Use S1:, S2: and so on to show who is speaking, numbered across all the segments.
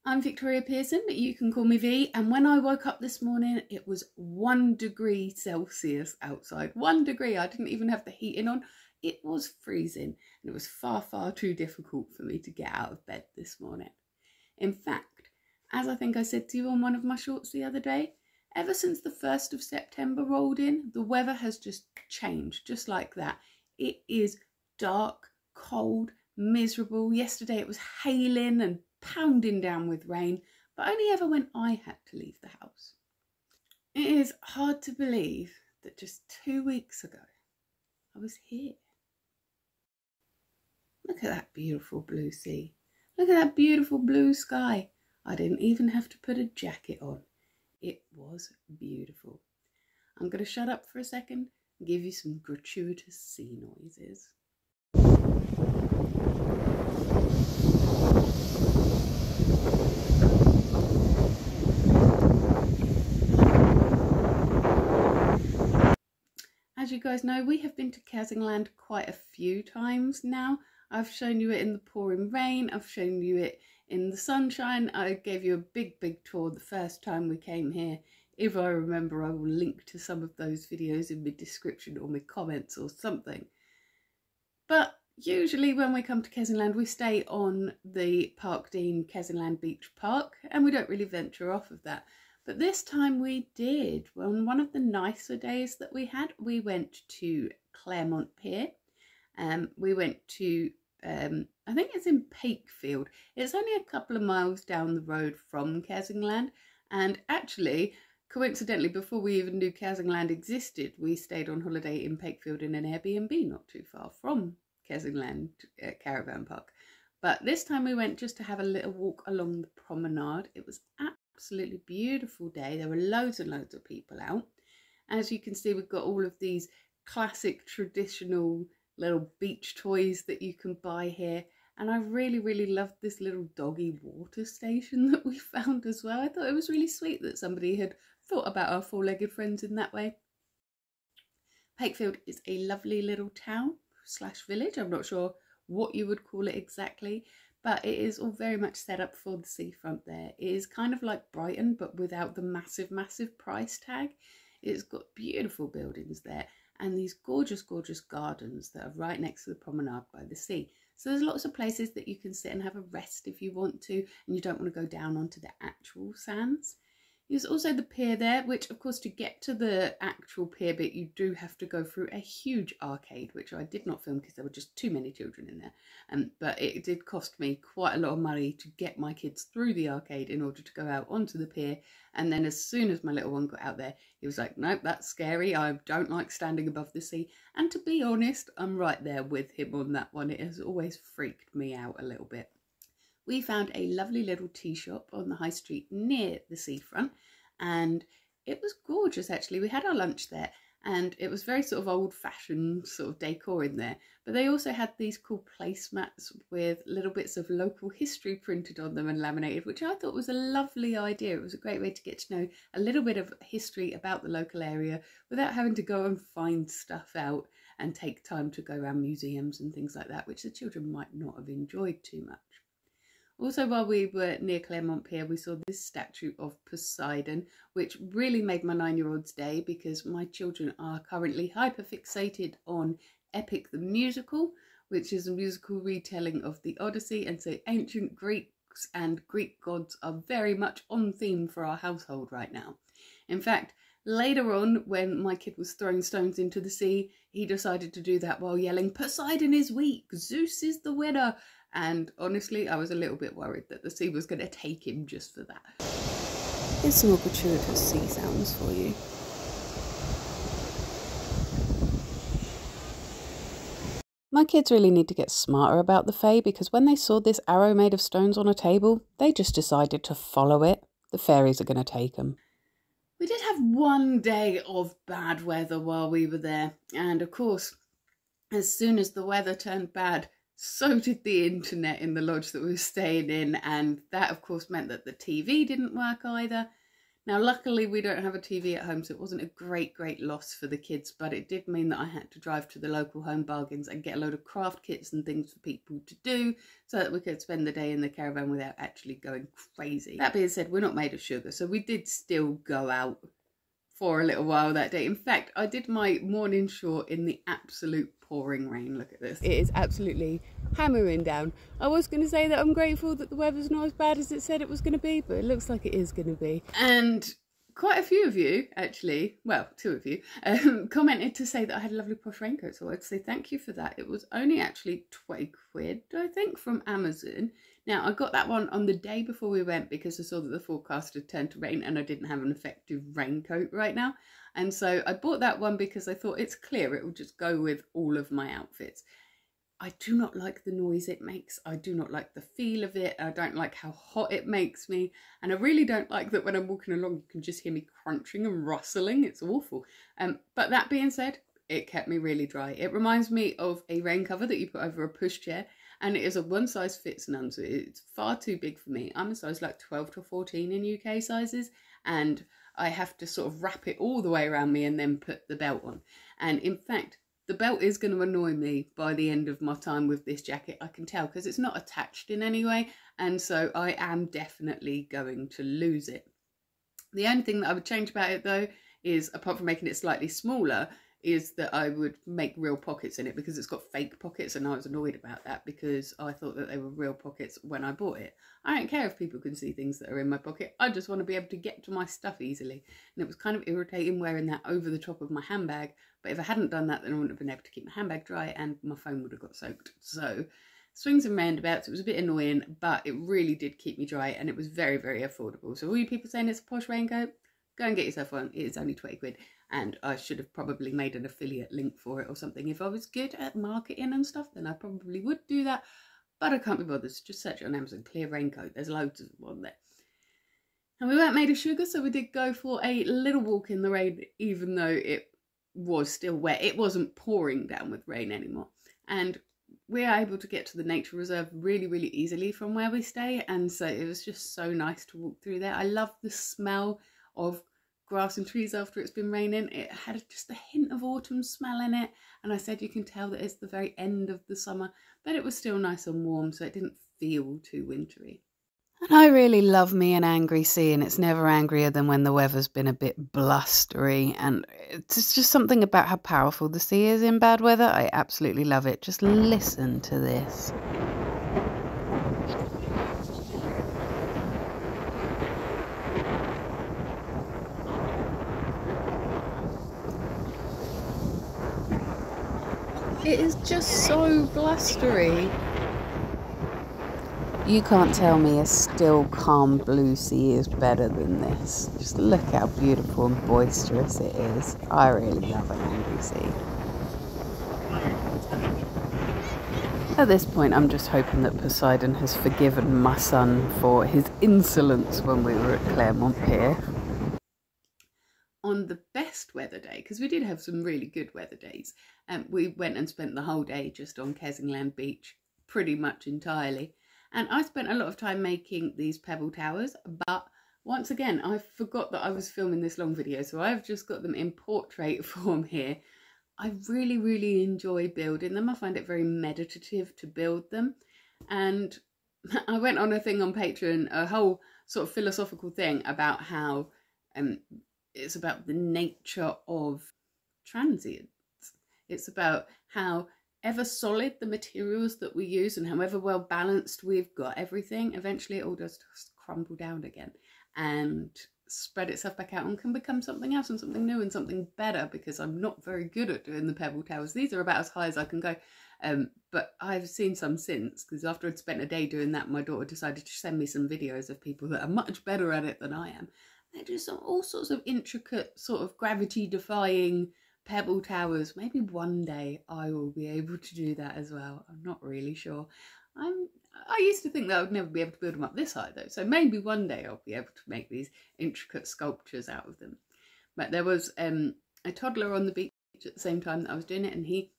S1: I'm Victoria Pearson, but you can call me V, and when I woke up this morning it was 1 degree Celsius outside. 1 degree, I didn't even have the heating on. It was freezing and it was far too difficult for me to get out of bed this morning. In fact, as I think I said to you on one of my shorts the other day, ever since the 1st of September rolled in, the weather has just changed, just like that. It is dark, cold, miserable. Yesterday it was hailing and pounding down with rain, but only ever when I had to leave the house. It is hard to believe that just 2 weeks ago I was here. Look at that beautiful blue sea. Look at that beautiful blue sky. I didn't even have to put a jacket on. It was beautiful. I'm going to shut up for a second and give you some gratuitous sea noises. As you guys know, we have been to Kessingland quite a few times now. I've shown you it in the pouring rain, I've shown you it in the sunshine. I gave you a big tour the first time we came here. If I remember, I will link to some of those videos in the description or my comments or something. But usually when we come to Kessingland, we stay on the Parkdean Kessingland Beach Park and we don't really venture off of that. But this time we did. On one of the nicer days that we had, we went to Claremont Pier. We went to, I think it's in Pakefield. It's only a couple of miles down the road from Kessingland. And actually, coincidentally, before we even knew Kessingland existed, we stayed on holiday in Pakefield in an Airbnb not too far from Kessingland Caravan Park. But this time we went just to have a little walk along the promenade. It was absolutely beautiful day. There were loads and loads of people out. As you can see, we've got all of these classic traditional little beach toys that you can buy here, and I really loved this little doggy water station that we found as well. I thought it was really sweet that somebody had thought about our four-legged friends in that way. Pakefield is a lovely little town / village. I'm not sure what you would call it exactly, but it is all very much set up for the seafront there. It is kind of like Brighton, but without the massive price tag. It's got beautiful buildings there and these gorgeous gardens that are right next to the promenade by the sea. So there's lots of places that you can sit and have a rest if you want to, and you don't want to go down onto the actual sands. There's also the pier there, which of course to get to the actual pier bit you do have to go through a huge arcade, which I did not film because there were just too many children in there. But it did cost me quite a lot of money to get my kids through the arcade in order to go out onto the pier. And then as soon as my little one got out there, he was like, nope, that's scary. I don't like standing above the sea. And to be honest, I'm right there with him on that one. It has always freaked me out a little bit. We found a lovely little tea shop on the high street near the seafront, and it was gorgeous actually. We had our lunch there and it was very sort of old-fashioned sort of decor in there, but they also had these cool placemats with little bits of local history printed on them and laminated, which I thought was a lovely idea. It was a great way to get to know a little bit of history about the local area without having to go and find stuff out and take time to go around museums and things like that, which the children might not have enjoyed too much. Also, while we were near Claremont Pier, we saw this statue of Poseidon, which really made my 9-year-old's day because my children are currently hyperfixated on Epic the Musical, which is a musical retelling of the Odyssey, and so ancient Greeks and Greek gods are very much on theme for our household right now. In fact, later on, when my kid was throwing stones into the sea, he decided to do that while yelling, "Poseidon is weak, Zeus is the winner." And honestly, I was a little bit worried that the sea was going to take him just for that. Here's some more gratuitous sea sounds for you. My kids really need to get smarter about the Fae, because when they saw this arrow made of stones on a table, they just decided to follow it. The fairies are going to take them. We did have one day of bad weather while we were there, and of course, as soon as the weather turned bad, so did the internet in the lodge that we were staying in, and that of course meant that the TV didn't work either. Now, luckily we don't have a TV at home, so it wasn't a great loss for the kids, but it did mean that I had to drive to the local Home Bargains and get a load of craft kits and things for people to do so that we could spend the day in the caravan without actually going crazy. That being said, we're not made of sugar, so we did still go out for a little while that day. In fact, I did my morning short in the absolute pouring rain. Look at this. It is absolutely hammering down. I was going to say that I'm grateful that the weather's not as bad as it said it was going to be, but it looks like it is going to be. And quite a few of you, actually, well, 2 of you, commented to say that I had a lovely posh raincoat, so I'd say thank you for that. It was only actually 20 quid, I think, from Amazon. Now, I got that one on the day before we went because I saw that the forecast had turned to rain and I didn't have an effective raincoat right now. And so I bought that one because I thought it's clear, it will just go with all of my outfits. I do not like the noise it makes. I do not like the feel of it. I don't like how hot it makes me. And I really don't like that when I'm walking along, you can just hear me crunching and rustling. It's awful. But that being said, it kept me really dry. It reminds me of a rain cover that you put over a pushchair. And it is a one size fits none, so it's far too big for me. I'm a size like 12 to 14 in UK sizes, and I have to sort of wrap it all the way around me and then put the belt on. And in fact, the belt is going to annoy me by the end of my time with this jacket, I can tell, because it's not attached in any way, and so I am definitely going to lose it. The only thing that I would change about it though is, apart from making it slightly smaller, is that I would make real pockets in it, because it's got fake pockets, and I was annoyed about that because I thought that they were real pockets when I bought it. I don't care if people can see things that are in my pocket, I just want to be able to get to my stuff easily. And it was kind of irritating wearing that over the top of my handbag, but if I hadn't done that then I wouldn't have been able to keep my handbag dry and my phone would have got soaked. So swings and roundabouts, it was a bit annoying, but it really did keep me dry and it was very affordable. So all you people saying it's a posh raincoat, go and get yourself one. It is only 20 quid. And I should have probably made an affiliate link for it or something. If I was good at marketing and stuff, then I probably would do that. But I can't be bothered. Just search it on Amazon, clear raincoat. There's loads of them on there. And we weren't made of sugar, so we did go for a little walk in the rain, even though it was still wet. It wasn't pouring down with rain anymore. And we are able to get to the nature reserve really easily from where we stay. And so it was just so nice to walk through there. I love the smell of grass and trees after it's been raining. It had just a hint of autumn smell in it, and I said you can tell that it's the very end of the summer, but it was still nice and warm, so it didn't feel too wintry. And I really love me an angry sea, and it's never angrier than when the weather's been a bit blustery, and it's just something about how powerful the sea is in bad weather. I absolutely love it. Just listen to this. It is just so blustery. You can't tell me a still, calm blue sea is better than this. Just look how beautiful and boisterous it is. I really love an angry sea. At this point, I'm just hoping that Poseidon has forgiven my son for his insolence when we were at Claremont Pier. On the best weather day, because we did have some really good weather days, we went and spent the whole day just on Kessingland beach, pretty much entirely. And I spent a lot of time making these pebble towers, but once again, I forgot that I was filming this long video, so I've just got them in portrait form here. I really enjoy building them. I find it very meditative to build them. And I went on a thing on Patreon, a whole sort of philosophical thing about how it's about the nature of transience. It's about how ever solid the materials that we use and however well balanced we've got everything, eventually it all does just crumble down again and spread itself back out and can become something else and something new and something better, because I'm not very good at doing the pebble towers. These are about as high as I can go, but I've seen some since, because after I'd spent a day doing that, my daughter decided to send me some videos of people that are much better at it than I am. They do all sorts of intricate, sort of gravity-defying pebble towers. Maybe one day I will be able to do that as well. I'm not really sure. I used to think that I would never be able to build them up this high though, so maybe one day I'll be able to make these intricate sculptures out of them. But there was a toddler on the beach at the same time that I was doing it, and he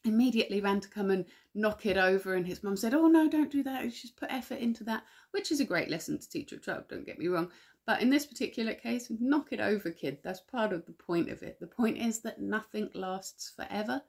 S1: immediately ran to come and knock it over, and his mum said, oh no, don't do that, you just put effort into that, which is a great lesson to teach your child, don't get me wrong. But in this particular case, knock it over, kid. That's part of the point of it. The point is that nothing lasts forever,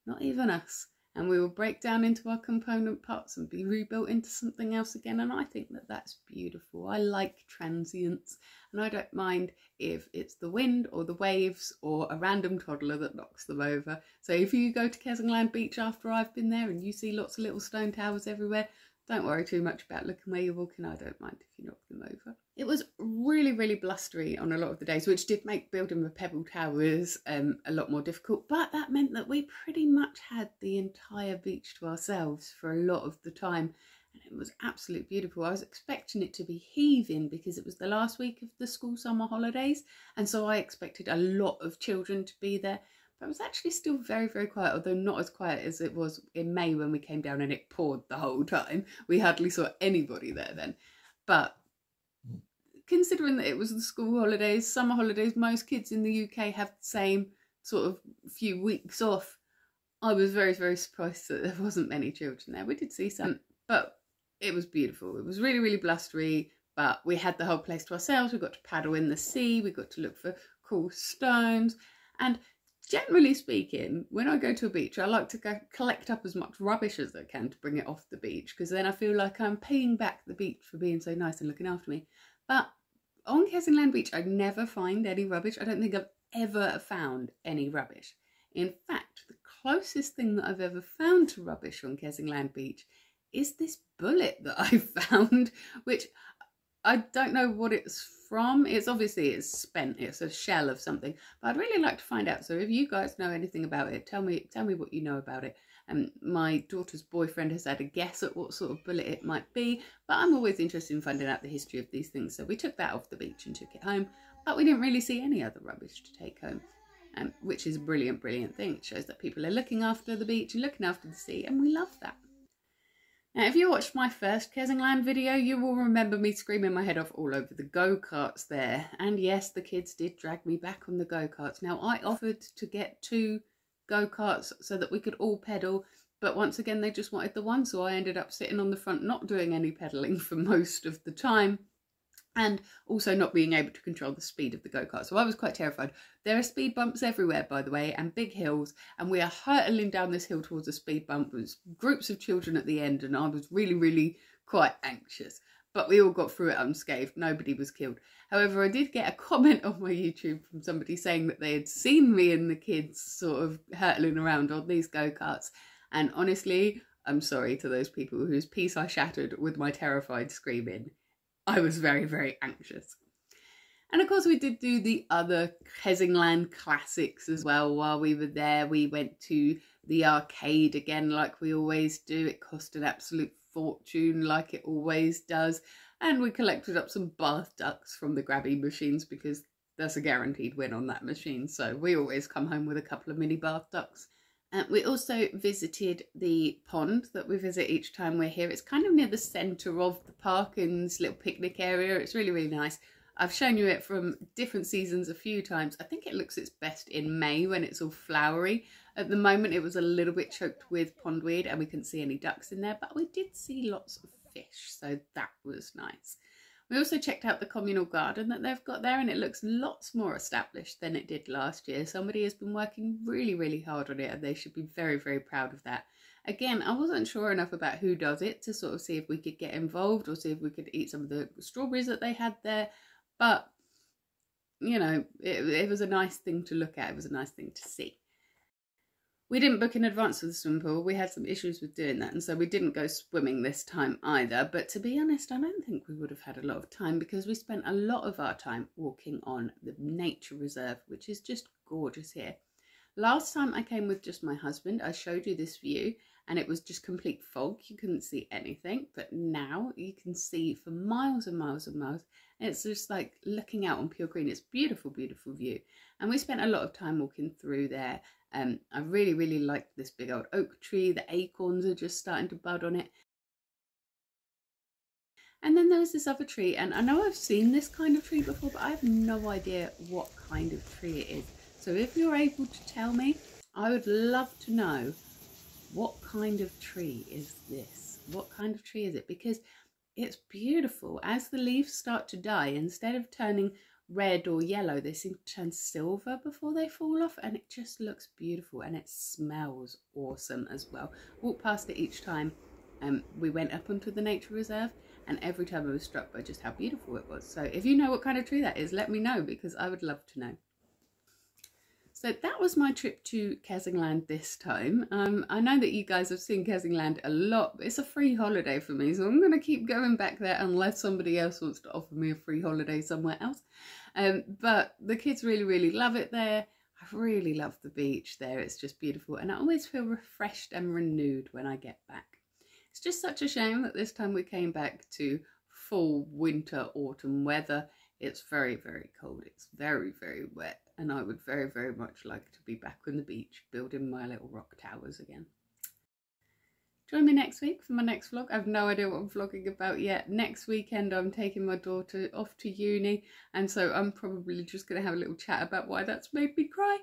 S1: not even us. And we will break down into our component parts and be rebuilt into something else again. And I think that that's beautiful. I like transience, and I don't mind if it's the wind or the waves or a random toddler that knocks them over. So if you go to Kessingland Beach after I've been there and you see lots of little stone towers everywhere, don't worry too much about looking where you're walking. I don't mind if you knock them over. It was really, really blustery on a lot of the days, which did make building the pebble towers a lot more difficult. But that meant that we pretty much had the entire beach to ourselves for a lot of the time. And it was absolutely beautiful. I was expecting it to be heaving because it was the last week of the school summer holidays. And so I expected a lot of children to be there. But it was actually still very, very quiet, although not as quiet as it was in May when we came down and it poured the whole time. We hardly saw anybody there then. But considering that it was the school holidays, summer holidays, most kids in the UK have the same sort of few weeks off. I was very, very surprised that there wasn't many children there. We did see some, but it was beautiful. It was really, really blustery, but we had the whole place to ourselves. We got to paddle in the sea. We got to look for cool stones. And generally speaking, when I go to a beach, I like to go collect up as much rubbish as I can to bring it off the beach, because then I feel like I'm paying back the beach for being so nice and looking after me. But on Kessingland Beach, I never find any rubbish. I don't think I've ever found any rubbish. In fact, the closest thing that I've ever found to rubbish on Kessingland Beach is this bullet that I found, which I don't know what it's from. It's spent. It's a shell of something, but I'd really like to find out. So if you guys know anything about it, tell me what you know about it. My daughter's boyfriend has had a guess at what sort of bullet it might be, but I'm always interested in finding out the history of these things. So we took that off the beach and took it home, but we didn't really see any other rubbish to take home, which is a brilliant, brilliant thing. It shows that people are looking after the beach and looking after the sea, and we love that. Now, if you watched my first Kessingland video, you will remember me screaming my head off all over the go-karts there. And yes, the kids did drag me back on the go-karts. Now, I offered to get 2 go-karts so that we could all pedal, but once again, they just wanted the one, so I ended up sitting on the front, not doing any pedaling for most of the time, and also not being able to control the speed of the go-kart. So I was quite terrified. There are speed bumps everywhere, by the way, and big hills, and we are hurtling down this hill towards a speed bump. There was groups of children at the end, and I was really, really quite anxious. But we all got through it unscathed. Nobody was killed. However, I did get a comment on my YouTube from somebody saying that they had seen me and the kids sort of hurtling around on these go-karts. And honestly, I'm sorry to those people whose peace I shattered with my terrified screaming. I was very, very anxious. And of course, we did do the other Kessingland classics as well while we were there. We went to the arcade again, like we always do. It cost an absolute fortune, like it always does. And we collected up some bath ducks from the grabby machines, because that's a guaranteed win on that machine. So we always come home with a couple of mini bath ducks. We also visited the pond that we visit each time we're here. It's kind of near the centre of the park in this little picnic area. It's really, really nice. I've shown you it from different seasons a few times. I think it looks its best in May when it's all flowery. At the moment, it was a little bit choked with pondweed and we couldn't see any ducks in there, but we did see lots of fish, so that was nice. We also checked out the communal garden that they've got there, and it looks lots more established than it did last year. Somebody has been working really, really hard on it, and they should be very, very proud of that. Again, I wasn't sure enough about who does it to sort of see if we could get involved or see if we could eat some of the strawberries that they had there. But, you know, it was a nice thing to look at. It was a nice thing to see. We didn't book in advance for the swimming pool. We had some issues with doing that, and so we didn't go swimming this time either. But to be honest, I don't think we would have had a lot of time, because we spent a lot of our time walking on the nature reserve, which is just gorgeous here. Last time I came with just my husband, I showed you this view, and it was just complete fog. You couldn't see anything, but now you can see for miles and miles and miles. And it's just like looking out on pure green. It's beautiful, beautiful view. And we spent a lot of time walking through there. I really, really liked this big old oak tree. The acorns are just starting to bud on it. And then there was this other tree, and I know I've seen this kind of tree before, but I have no idea what kind of tree it is. So if you're able to tell me, I would love to know, what kind of tree is this? What kind of tree is it? Because it's beautiful. As the leaves start to die, instead of turning red or yellow, they seem to turn silver before they fall off, and it just looks beautiful, and it smells awesome as well. Walked past it each time we went up onto the nature reserve, and every time I was struck by just how beautiful it was. So if you know what kind of tree that is, let me know, because I would love to know. So that was my trip to Kessingland this time. I know that you guys have seen Kessingland a lot, but it's a free holiday for me, so I'm going to keep going back there unless somebody else wants to offer me a free holiday somewhere else. But the kids really, really love it there. I really love the beach there. It's just beautiful, and I always feel refreshed and renewed when I get back. It's just such a shame that this time we came back to full winter, autumn weather. It's very, very cold. It's very, very wet. And I would very, very much like to be back on the beach building my little rock towers again. Join me next week for my next vlog. I have no idea what I'm vlogging about yet. Next weekend I'm taking my daughter off to uni, and so I'm probably just going to have a little chat about why that's made me cry.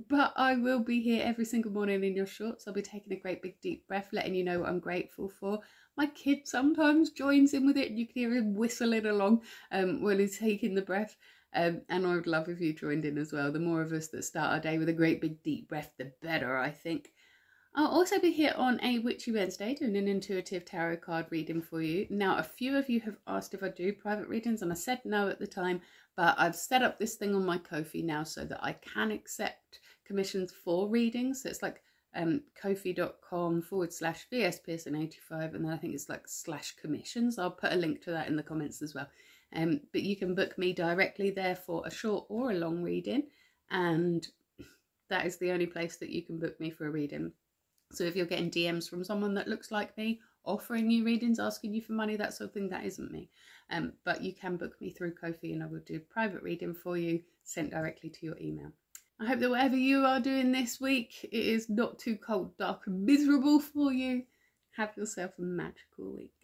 S1: But I will be here every single morning in your shorts. I'll be taking a great big deep breath, letting you know what I'm grateful for. My kid sometimes joins in with it, and you can hear him whistling along when he's taking the breath. And I would love if you joined in as well. The more of us that start our day with a great big deep breath, the better, I think. I'll also be here on a Witchy Wednesday doing an intuitive tarot card reading for you. Now, a few of you have asked if I do private readings, and I said no at the time, but I've set up this thing on my Ko-fi now so that I can accept commissions for readings. So it's like kofi.com/VSPearson85, and then I think it's like /commissions. I'll put a link to that in the comments as well. But you can book me directly there for a short or a long reading, and that is the only place that you can book me for a reading. So if you're getting DMs from someone that looks like me, offering you readings, asking you for money, that sort of thing, that isn't me. But you can book me through Ko-fi, and I will do a private reading for you sent directly to your email. I hope that whatever you are doing this week, it is not too cold, dark and miserable for you. Have yourself a magical week.